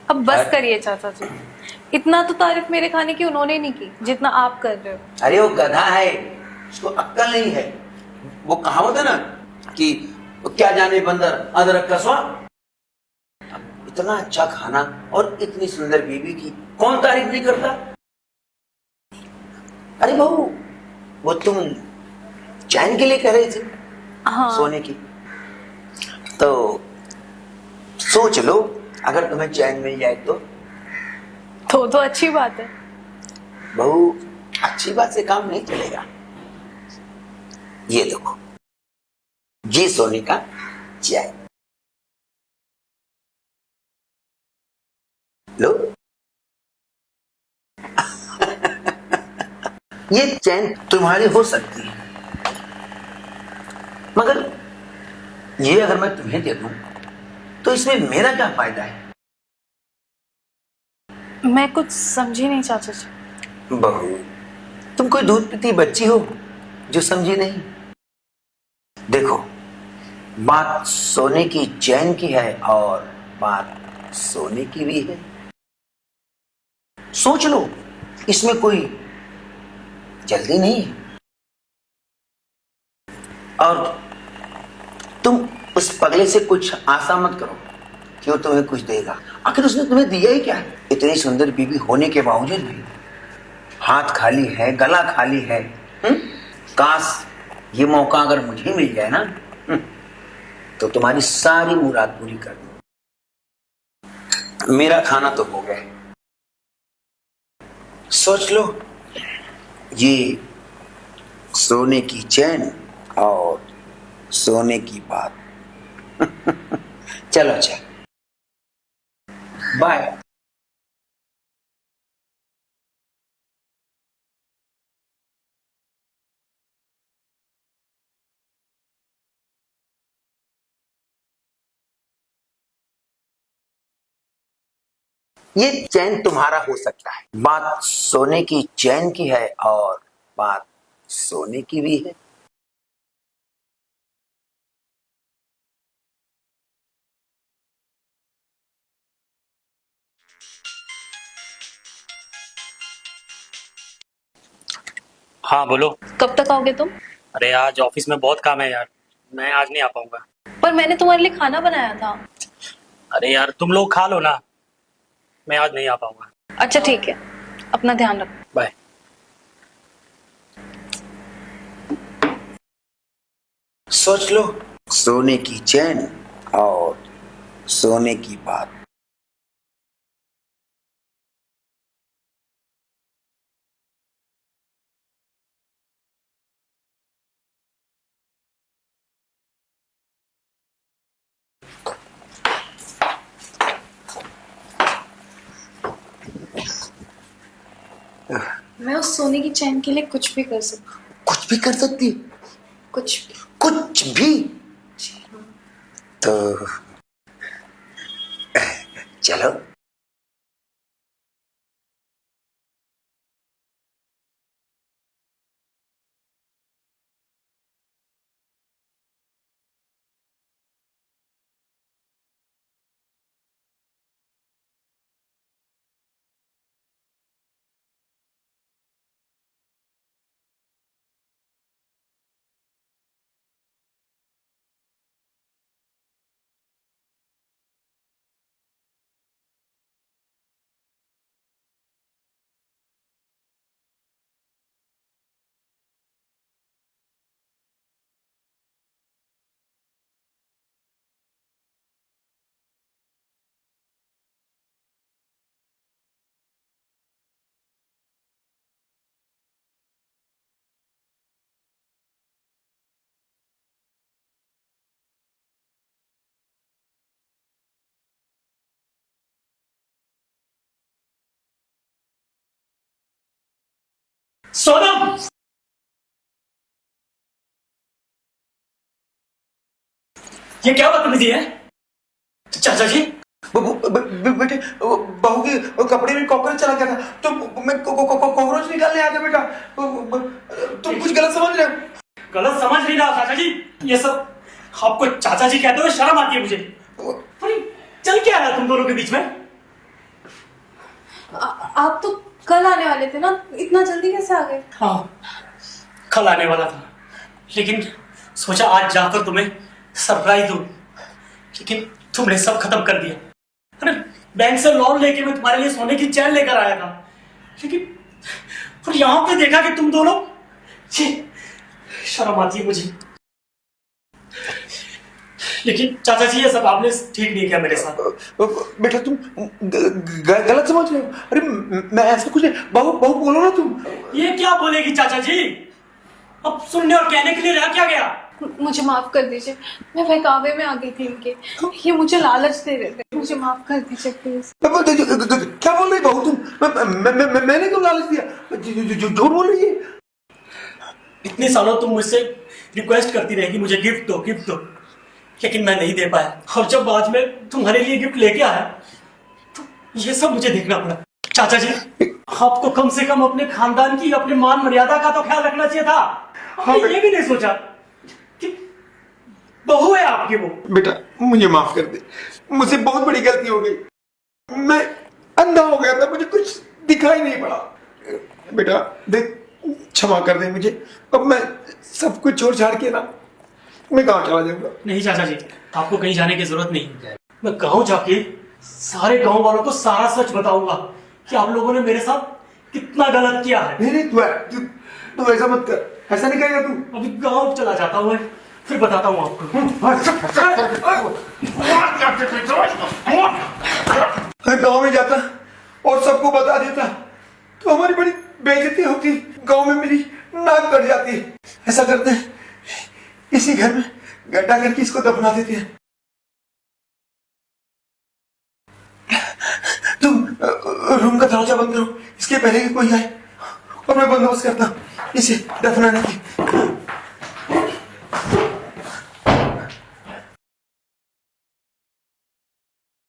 अब बस करिए चाचा जी, इतना तो तारीफ मेरे खाने की उन्होंने नहीं की जितना आप कर रहे हो। अरे वो गधा है, उसको अक्ल नहीं है। वो कहावत है ना कि क्या जाने बंदर अदरक का स्वाद। इतना अच्छा खाना और इतनी सुंदर बीवी की कौन तारीफ नहीं करता। अरे बहू, वो तुम चैन के लिए कह रही थी? हाँ। सोने की। तो सोच लो, अगर तुम्हें चैन मिल जाए तो अच्छी बात है। बहू, अच्छी बात से काम नहीं चलेगा। ये देखो, ये सोने का चैन लो। ये चैन तुम्हारी हो सकती है, मगर ये अगर मैं तुम्हें दे दूं तो इसमें मेरा क्या फायदा है? मैं कुछ समझी नहीं चाचा जी। बहू, तुम कोई दूध पीती बच्ची हो जो समझी नहीं? देखो, बात सोने की चैन की है और बात सोने की भी है। सोच लो, इसमें कोई जल्दी नहीं है। और तुम उस पगले से कुछ आशा मत करो कि वो तुम्हें कुछ देगा। आखिर उसने तुम्हें दिया ही क्या है? इतनी सुंदर बीवी होने के बावजूद भी हाथ खाली है, गला खाली है। काश ये मौका अगर मुझे मिल जाए ना, तो तुम्हारी सारी मुराद पूरी कर दूं। मेरा खाना तो हो गया। सोच लो, ये सोने की चैन और सोने की बात। चलो अच्छा, बाय। ये चैन तुम्हारा हो सकता है, बात सोने की चैन की है और बात सोने की भी है। हाँ बोलो। कब तक आओगे तुम? अरे आज ऑफिस में बहुत काम है यार, मैं आज नहीं आ पाऊंगा। पर मैंने तुम्हारे लिए खाना बनाया था। अरे यार तुम लोग खा लो ना, मैं आज नहीं आ पाऊंगा। अच्छा ठीक है, अपना ध्यान रखो। बाय। सोच लो, सोने की चैन और सोने की बात। मैं उस सोने की चैन के लिए कुछ भी कर सकती हूँ। कुछ भी कर सकती? कुछ भी। कुछ भी? तो चलो। सोनम, ये क्या बदतमीजी है? चाचा जी, बेटे, बहू की कपड़े में कॉकरोच चला गया था, तो मैं कॉकरोच निकालने आ गया। बेटा, तुम कुछ गलत समझ रहे हो। गलत समझ नहीं रहा चाचा जी, ये सब आपको चाचा जी कहते हुए शर्म आती है मुझे। अरे चल क्या रहा है तुम दोनों के बीच में? आप तो कल आने वाले थे ना, इतना जल्दी कैसे आ गए? हाँ, कल आने वाला था, लेकिन सोचा आज जाकर तुम्हें सरप्राइज दूं, लेकिन तुमने सब खत्म कर दिया। अरे बैंक से लोन लेके मैं तुम्हारे लिए सोने की चैन लेकर आया था, लेकिन और यहाँ पे देखा कि तुम दोनों, छी, शर्म आती है मुझे। लेकिन चाचा जी ये सब आपने ठीक नहीं किया मेरे साथ। बेटा तुम गलत समझ रहे हो। अरे मैं ऐसा कुछ नहीं। बहू बहू बोलो ना तुम। ये क्या बोलेगी चाचा जी? अब सुनने और कहने के लिए रह क्या गया? मुझे माफ कर दीजिए, मैं बहकावे में आ गई थी इनके, ये मुझे लालच दे रहे थे, मुझे माफ कर दीजिए प्लीज। क्या बोल रही बहू तुम? मैंने क्यों लालच दिया? झूठ बोल रही है। इतने सालों तुम मुझसे रिक्वेस्ट करती रही कि मुझे गिफ्ट दो, गिफ्ट दो, लेकिन मैं नहीं दे पाया। और जब आज मैं तुम्हारे लिए गिफ्ट लेके आया तो ये सब मुझे देखना पड़ा। चाचा जी, आपको कम से कम अपने खानदान की, अपने मान मर्यादा का तो ख्याल रखना चाहिए था। आपने ये भी नहीं सोचा कि बहू है आपकी वो। बेटा मुझे माफ कर दे, मुझसे बहुत बड़ी गलती हो गई। मैं अंधा हो गया था, मुझे कुछ दिखाई नहीं पड़ा। बेटा देख, क्षमा कर दे मुझे। अब मैं सब कुछ छोड़ छाड़ के ना मैं कहाँ चला जाऊंगा। नहीं चाचा जी, आपको कहीं जाने की जरूरत नहीं। मैं गांव जाके सारे गांव वालों को सारा सच बताऊंगा कि आप लोगों ने मेरे साथ कितना गलत किया है। नहीं नहीं, तू ऐसा मत कर। ऐसा नहीं करेगा तू। अभी गांव चला जाता हूँ मैं, फिर बताता हूँ आपको। मैं गांव में जाता और सबको बता देता तो हमारी बड़ी बेइज्जती होती, गांव में मेरी नाक कट जाती। ऐसा करते हैं, इसी घर में गड्ढा करके इसको दफना देते हैं। तुम रूम का दरवाजा बंद करो, इसके पहले कि कोई आए, और मैं बंदोबस्त करता हूं इसे दफनाने की।